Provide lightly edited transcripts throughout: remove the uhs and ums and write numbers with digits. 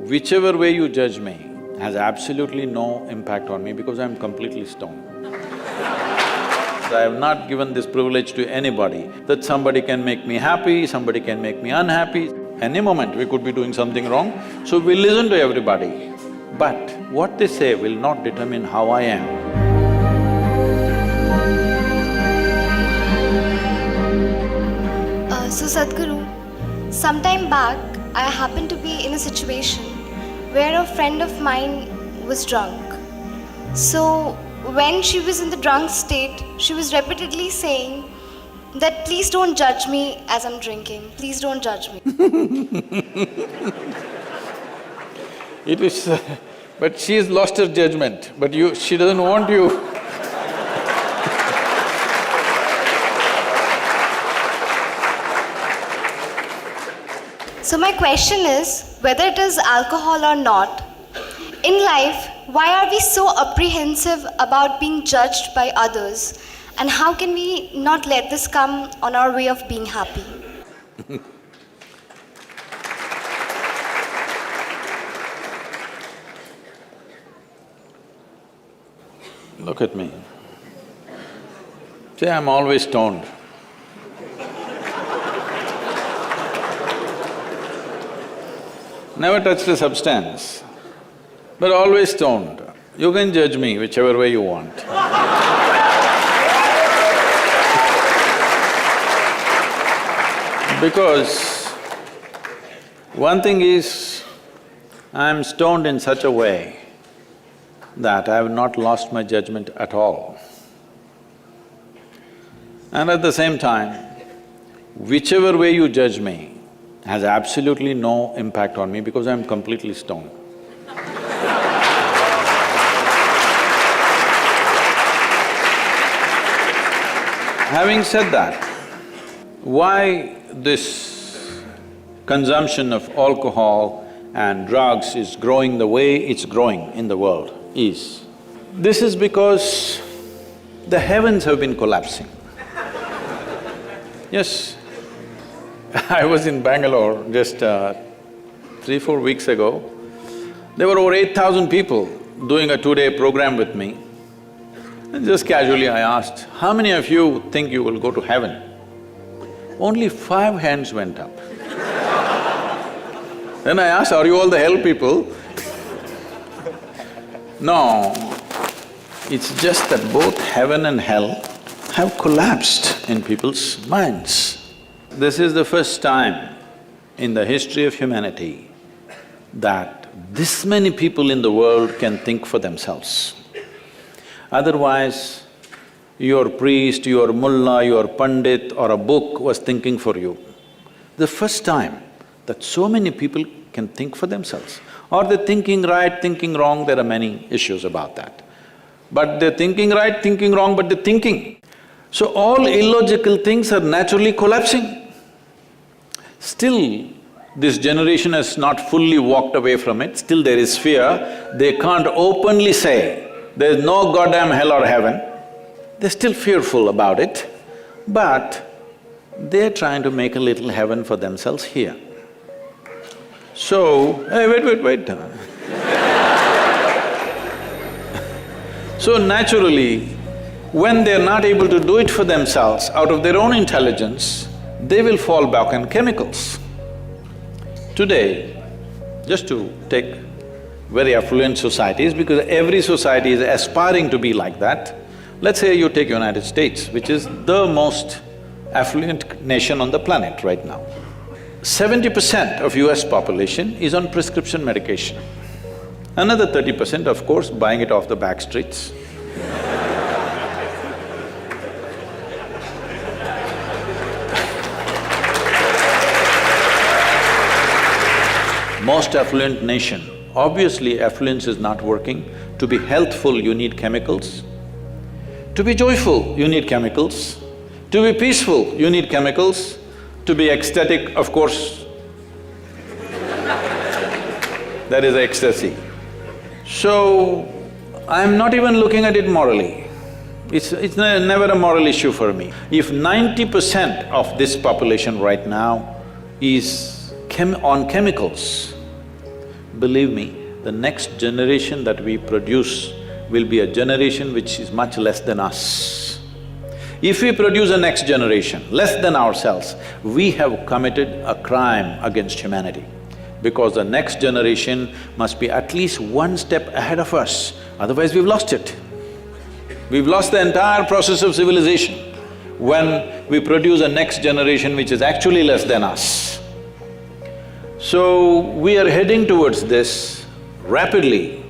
Whichever way you judge me has absolutely no impact on me because I'm completely stoned. So I have not given this privilege to anybody that somebody can make me happy, somebody can make me unhappy. Any moment we could be doing something wrong, so we listen to everybody. But what they say will not determine how I am. So Sadhguru, sometime back I happened to be in a situation where a friend of mine was drunk. So when she was in the drunk state, she was repeatedly saying that please don't judge me as I'm drinking, please don't judge me. It is… but she has lost her judgment, but she doesn't want you. So my question is, whether it is alcohol or not, in life, why are we so apprehensive about being judged by others? And how can we not let this come on our way of being happy? Look at me. See, I'm always stoned. Never touched a substance, but always stoned. You can judge me whichever way you want. Because one thing is, I'm stoned in such a way that I have not lost my judgment at all. And at the same time, whichever way you judge me has absolutely no impact on me because I'm completely stoned. Having said that, why this consumption of alcohol and drugs is growing the way it's growing in the world is, this is because the heavens have been collapsing. Yes, I was in Bangalore just 3-4 weeks ago. There were over 8,000 people doing a 2-day program with me. And just casually I asked, how many of you think you will go to heaven? Only 5 hands went up. Then I asked, are you all the hell people? No, it's just that both heaven and hell have collapsed in people's minds. This is the first time in the history of humanity that this many people in the world can think for themselves. Otherwise, your priest, your mullah, your pandit or a book was thinking for you. The first time that so many people can think for themselves. Are they thinking right, thinking wrong? There are many issues about that. But they're thinking right, thinking wrong, but they're thinking. So all illogical things are naturally collapsing. Still, this generation has not fully walked away from it, still there is fear. They can't openly say, there's no goddamn hell or heaven. They're still fearful about it, but they're trying to make a little heaven for themselves here. So, hey, wait. So naturally, when they're not able to do it for themselves out of their own intelligence, they will fall back on chemicals. Today, just to take very affluent societies, because every society is aspiring to be like that, let's say you take United States, which is the most affluent nation on the planet right now. 70% of US population is on prescription medication. Another 30%, of course, buying it off the back streets. Most affluent nation, obviously affluence is not working. To be healthful, you need chemicals. To be joyful, you need chemicals. To be peaceful, you need chemicals. To be ecstatic, of course, that is ecstasy. So, I'm not even looking at it morally. It's never a moral issue for me. If 90% of this population right now is on chemicals, believe me, the next generation that we produce will be a generation which is much less than us. If we produce a next generation less than ourselves, we have committed a crime against humanity, because the next generation must be at least one step ahead of us, otherwise we've lost it. We've lost the entire process of civilization when we produce a next generation which is actually less than us. So, we are heading towards this rapidly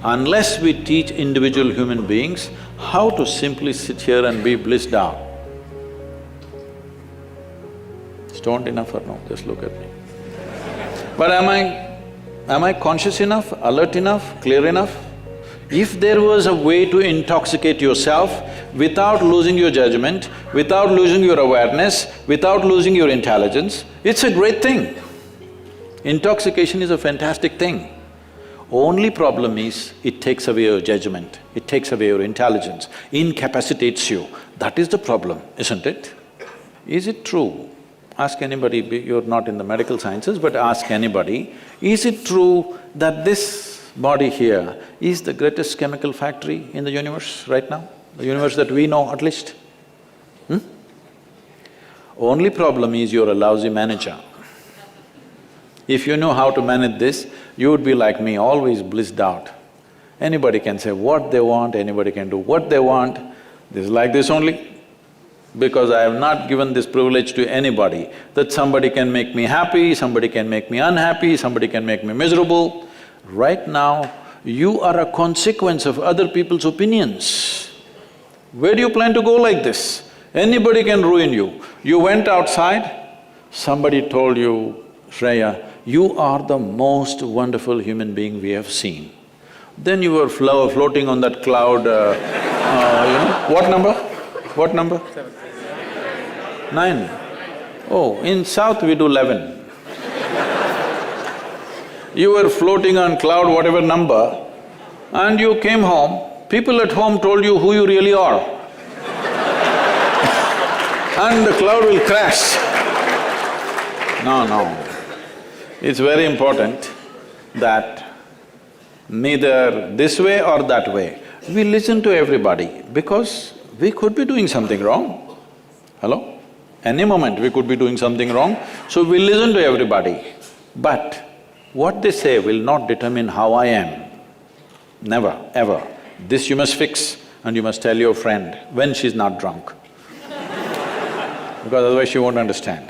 unless we teach individual human beings how to simply sit here and be blissed out. Stoned enough or no? Just look at me. But am I conscious enough, alert enough, clear enough? If there was a way to intoxicate yourself without losing your judgment, without losing your awareness, without losing your intelligence, it's a great thing. Intoxication is a fantastic thing. Only problem is, it takes away your judgment, it takes away your intelligence, incapacitates you. That is the problem, isn't it? Is it true? Ask anybody, you're not in the medical sciences, but ask anybody, is it true that this body here is the greatest chemical factory in the universe right now? The universe that we know at least? Only problem is you're a lousy manager. If you know how to manage this, you would be like me, always blissed out. Anybody can say what they want, anybody can do what they want. This is like this only. Because I have not given this privilege to anybody, that somebody can make me happy, somebody can make me unhappy, somebody can make me miserable. Right now, you are a consequence of other people's opinions. Where do you plan to go like this? Anybody can ruin you. You went outside, somebody told you, Shreya, you are the most wonderful human being we have seen. Then you were floating on that cloud, what number? What number? 9. Oh, in South we do 11. You were floating on cloud whatever number, and you came home, people at home told you who you really are. And the cloud will crash. No. It's very important that neither this way or that way, we listen to everybody because we could be doing something wrong. Hello? Any moment we could be doing something wrong, so we listen to everybody. But what they say will not determine how I am. Never, ever. This you must fix and you must tell your friend when she's not drunk. Because otherwise she won't understand.